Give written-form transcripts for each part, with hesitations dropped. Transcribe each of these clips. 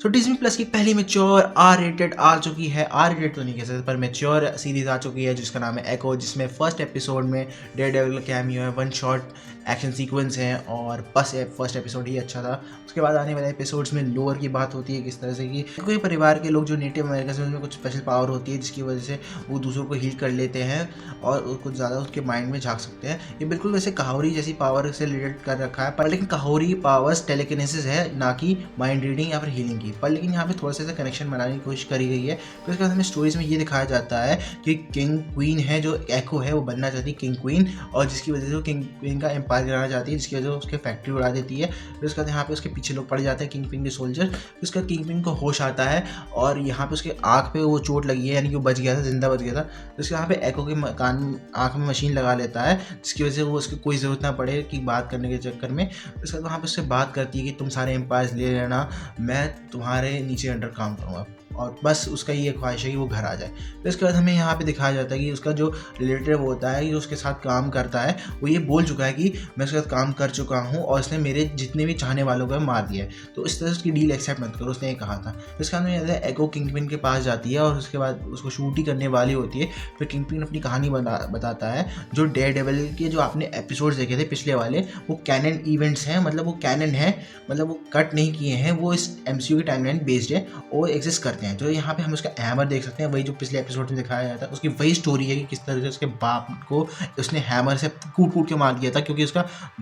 सो Disney plus की पहली mature R rated आ चुकी है, आर रेटेड तो नहीं कह सकते पर मैच्योर सीरीज आ चुकी है जिसका नाम है एको, जिसमें फर्स्ट एपिसोड में डेयरडेविल का कैमियो है, वन शॉट एक्शन सीक्वेंस है और बस फर्स्ट एपिसोड ही अच्छा था। उसके बाद आने वाले एपिसोड्स में लोअर की बात होती है किस तरह से कि कोई परिवार के लोग जो नेटिव अमेरिकन हैं उनमें कुछ स्पेशल पावर होती है जिसकी वजह से वो दूसरों को हील कर लेते हैं और कुछ ज़्यादा उसके माइंड में झांक सकते हैं। ये बिल्कुल वैसे कहावरी जैसी पावर से रिलेटेड कर रखा है, पर लेकिन कहावरी पावर्स टेलीकिनेसिस है ना कि माइंड रीडिंग या फिर हीलिंग की, पर लेकिन यहाँ पे थोड़ा सा कनेक्शन बनाने की कोशिश करी गई है। फिर उसके बाद हमें स्टोरीज में ये दिखाया जाता है कि किंग क्वीन है जो एको है वो बनना चाहती है किंग क्वीन, और जिसकी वजह से वो किंग क्वीन का एम्पायर गिराना चाहती है जिसकी वजह से उसके फैक्ट्री उड़ा देती है। फिर उसके बाद यहाँ पे उसके पीछे लोग पड़ जाते हैं किंग क्वीन के सोल्जर। फिर उसका किंग क्वीन को होश आता है और यहाँ पे उसके आँख पे वो चोट लगी है, यानी कि वो बच गया था, जिंदा बच गया था। तो उसके यहाँ पे एको के कान आँख में मशीन लगा लेता है जिसकी वजह से वो उसकी कोई ज़रूरत ना पड़े कि बात करने के चक्कर में। उसके बाद वहाँ पे उससे बात करती है कि तुम सारे एम्पायर्स ले लेना, मैं तुम्हारे नीचे अंडर काम करूँगा, और बस उसका ये ख्वाहिश है कि वो घर आ जाए। फिर उसके बाद हमें यहाँ पे दिखाया जाता है कि उसका जो रिलेटिव होता है जो उसके साथ काम करता है वो ये बोल चुका है कि मैं उसके साथ काम कर चुका हूँ और उसने मेरे जितने भी चाहने वालों को मार दिया है, तो इस तरह से उसकी डील एक्सेप्ट मत करो, उसने ये कहा था। फिर उसके बाद में एको किंगपिन के पास जाती है और उसके बाद उसको शूट ही करने वाली होती है। फिर किंगपिन अपनी कहानी बताता है जो डेयरडेविल के जो आपने एपिसोड्स देखे थे पिछले वाले वो कैनन इवेंट्स हैं, मतलब वो कैनन है, मतलब वो कट नहीं किए हैं, वो इस MCU की टाइमलाइन बेस्ड है और एग्जिस्ट करते हैं। तो यहाँ पे हम उसका हैमर देख सकते हैं, वही जो पिछले एपिसोड में दिखाया जाता है उसकी वही स्टोरी है कि किस तरह से उसके बाप को उसने हैमर से कूट के मार दिया था क्योंकि उसका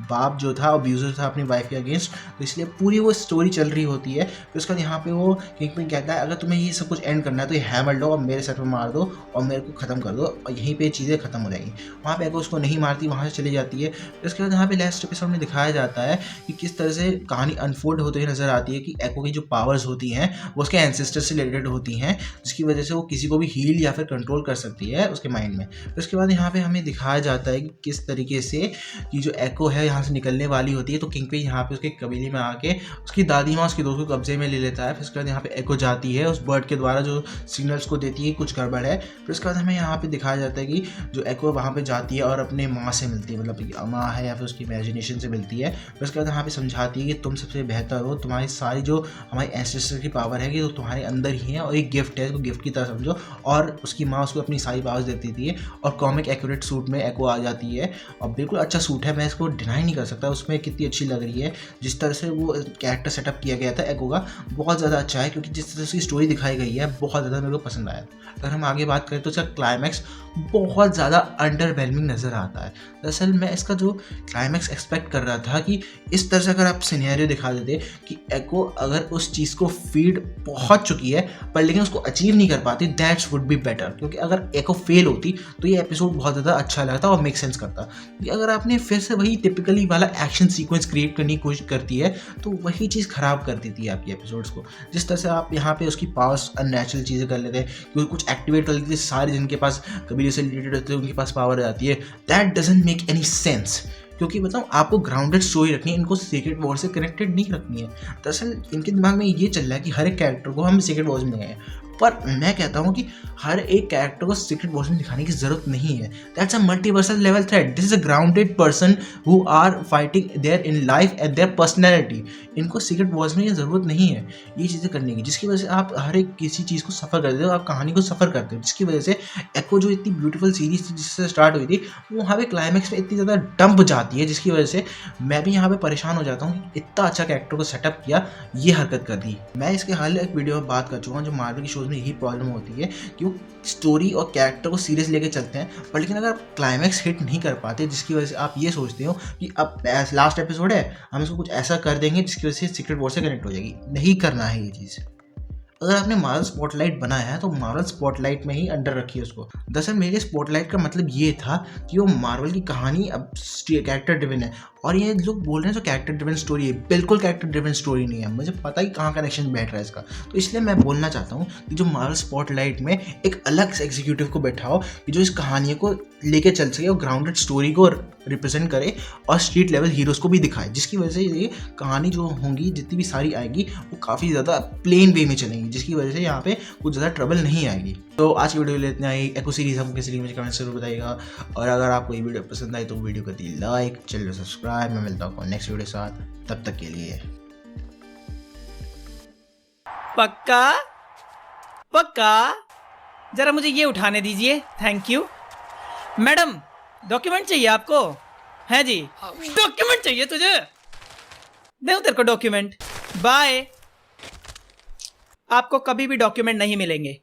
बाप जो था अब्यूजर था अपनी वाइफ के अगेंस्ट, तो इसलिए पूरी वो स्टोरी चल रही होती है। फिर उसका यहाँ पे वो किंगपिन कहता है अगर तुम्हें ये सब कुछ एंड करना है तो ये हैमर लो और मेरे सर पर मार दो और मेरे को ख़त्म कर दो और यहीं पर चीज़ें ख़त्म हो जाएंगी। वहाँ पर उसको नहीं मारती, वहाँ से चली जाती है। फिर उसके बाद यहाँ पे लास्ट एपिसोड में दिखाया जाता है कि किस तरह से कहानी अनफोल्ड होते हुए नजर आती है कि एको की जो पावर्स होती हैं वो उसके एंसेस्टर से रिलेटेड होती हैं जिसकी वजह से वो किसी को भी हील या फिर कंट्रोल कर सकती है उसके माइंड में। फिर उसके बाद यहाँ पे हमें दिखाया जाता है कि किस तरीके से कि जो एको है यहाँ से निकलने वाली होती है, तो किंगपिन यहाँ पे उसके कबीले में आके उसकी दादी माँ उसके दोस्त को कब्जे में ले लेता है। फिर उसके बाद यहाँ पे एको जाती है उस बर्ड के द्वारा जो सिग्नल्स को देती है कुछ गड़बड़ है। फिर उसके बाद हमें यहाँ पे दिखाया जाता है कि जो एको वहाँ पे जाती है और अपने माँ से मिलती है, मतलब माँ है या फिर उसकी इमेजिनेशन से मिलती है। फिर उसके बाद यहाँ पे समझाती है कि तुम सबसे बेहतर हो, तुम्हारी सारी जो हमारी एंसेस्टर की पावर है कि वो तुम्हारे अंदर ही है और एक गिफ्ट है, उसको गिफ्ट की तरह समझो। और उसकी माँ उसको अपनी सारी पावर्स देती थी और कॉमिक एक्यूरेट सूट में एको आ जाती है और बिल्कुल अच्छा सूट है, मैं इसको डिनाई नहीं कर सकता, उसमें कितनी अच्छी लग रही है। जिस तरह से वो कैरेक्टर सेटअप किया गया था एको का बहुत ज़्यादा अच्छा है, क्योंकि जिस तरह से स्टोरी दिखाई गई है बहुत ज़्यादा मेरे को पसंद आया। अगर हम आगे बात करें तो इसका क्लाइमैक्स बहुत ज़्यादा अंडरवेलमिंग नज़र आता है। दरअसल मैं इसका जो क्लाइमैक्स एक्सपेक्ट कर रहा था कि इस तरह से अगर आप सिनेरियो दिखा देते कि एको अगर उस चीज़ को फीड पहुंच चुकी है पर लेकिन उसको अचीव नहीं कर पाती, दैट्स वुड बी बेटर। क्योंकि अगर एको फेल होती तो ये एपिसोड बहुत ज़्यादा अच्छा लगता और मेक सेंस करता। अगर आपने फिर से वही टिपिकली वाला एक्शन सीक्वेंस क्रिएट करने की कोशिश करती है तो वही चीज़ ख़राब कर देती है आपकी एपिसोड्स को। जिस तरह से आप यहाँ पे उसकी पावर्स अननेचुरल चीज़ें कर लेते हैं क्योंकि कुछ एक्टिवेट कर लेते हैं, सारे जिनके पास कबीले से रिलेटेड होते हैं उनके पास पावर आ जाती है, that doesn't make any sense. क्योंकि मतलब आपको ग्राउंडेड स्टोरी रखनी है, इनको सीक्रेट वॉर से कनेक्टेड नहीं रखनी है। दरअसल इनके दिमाग में ये चल रहा है कि हर एक कैरेक्टर को हम सीक्रेट वॉर्स में लगाएं, पर मैं कहता हूँ कि हर एक कैरेक्टर को सीक्रेट वॉर्स में दिखाने की जरूरत नहीं है। That's a multiversal level threat, this is a grounded person who are fighting their in life and their personality. इनको सीक्रेट वॉर्स में ये ज़रूरत नहीं है ये चीज़ें करने की, जिसकी वजह से आप हर एक किसी चीज़ को सफ़र करते हो, आप कहानी को सफ़र करते हो, जिसकी वजह से एको जो इतनी ब्यूटीफुल सीरीज थी जिससे स्टार्ट हुई थी वो वहाँ पे क्लाइमैक्स में इतनी ज़्यादा डंप जाती है जिसकी वजह से मैं भी यहाँ पे परेशान हो जाता हूँ कि इतना अच्छा कैरेक्टर को सेटअप किया, ये हरकत कर दी। मैं इसके हाल एक वीडियो में बात कर चुका हूँ, जो मार्वल की शोज़ में यही प्रॉब्लम होती है कि वो स्टोरी और कैरेक्टर को सीरियस लेके चलते हैं पर लेकिन अगर आप क्लाइमैक्स हिट नहीं कर पाते जिसकी वजह से आप ये सोचते हो कि अब लास्ट एपिसोड है हम इसको कुछ ऐसा कर देंगे जिसकी वजह से सीक्रेट वॉर से कनेक्ट हो जाएगी, नहीं करना है ये चीज़। अगर आपने मार्वल स्पॉटलाइट बनाया है तो मार्वल स्पॉटलाइट में ही अंडर रखिए उसको। दरअसल मेरे स्पॉटलाइट का मतलब ये था कि वो मार्वल की कहानी अब कैरेक्टर ड्रिवन है और ये लोग बोल रहे हैं जो कैरेक्टर ड्रिवन स्टोरी है, बिल्कुल कैरेक्टर ड्रिवन स्टोरी नहीं है। मुझे पता ही कहाँ कनेक्शन बैठ रहा है इसका, तो इसलिए मैं बोलना चाहता हूँ कि जो मार्वल स्पॉटलाइट में एक अलग एग्जीक्यूटिव को बैठाओ कि जो इस कहानी को लेके चल सके और ग्राउंडेड स्टोरी को रिप्रेजेंट करे और स्ट्रीट लेवल हीरोज़ को भी दिखाए, जिसकी वजह से ये कहानी जो होंगी जितनी भी सारी आएगी वो काफ़ी ज़्यादा प्लेन वे में चलेंगी, जिसकी वजह से यहाँ पे कुछ ज़्यादा ट्रबल नहीं आएगी। तो आज की वीडियो ले इतना ही। एको सीरीज हमको किसी मुझे कमेंट जरूर बताइएगा और अगर आपको ये वीडियो पसंद आई तो वीडियो को दी लाइक, चैनल सब्सक्राइब। मैं मिलता हूँ नेक्स्ट वीडियो के साथ, तब तक के लिए पक्का पक्का। जरा मुझे ये उठाने दीजिए, थैंक यू। मैडम, डॉक्यूमेंट चाहिए आपको? है जी, डॉक्यूमेंट चाहिए तुझे? दे तेरे को डॉक्यूमेंट। बाय। आपको कभी भी डॉक्यूमेंट नहीं मिलेंगे।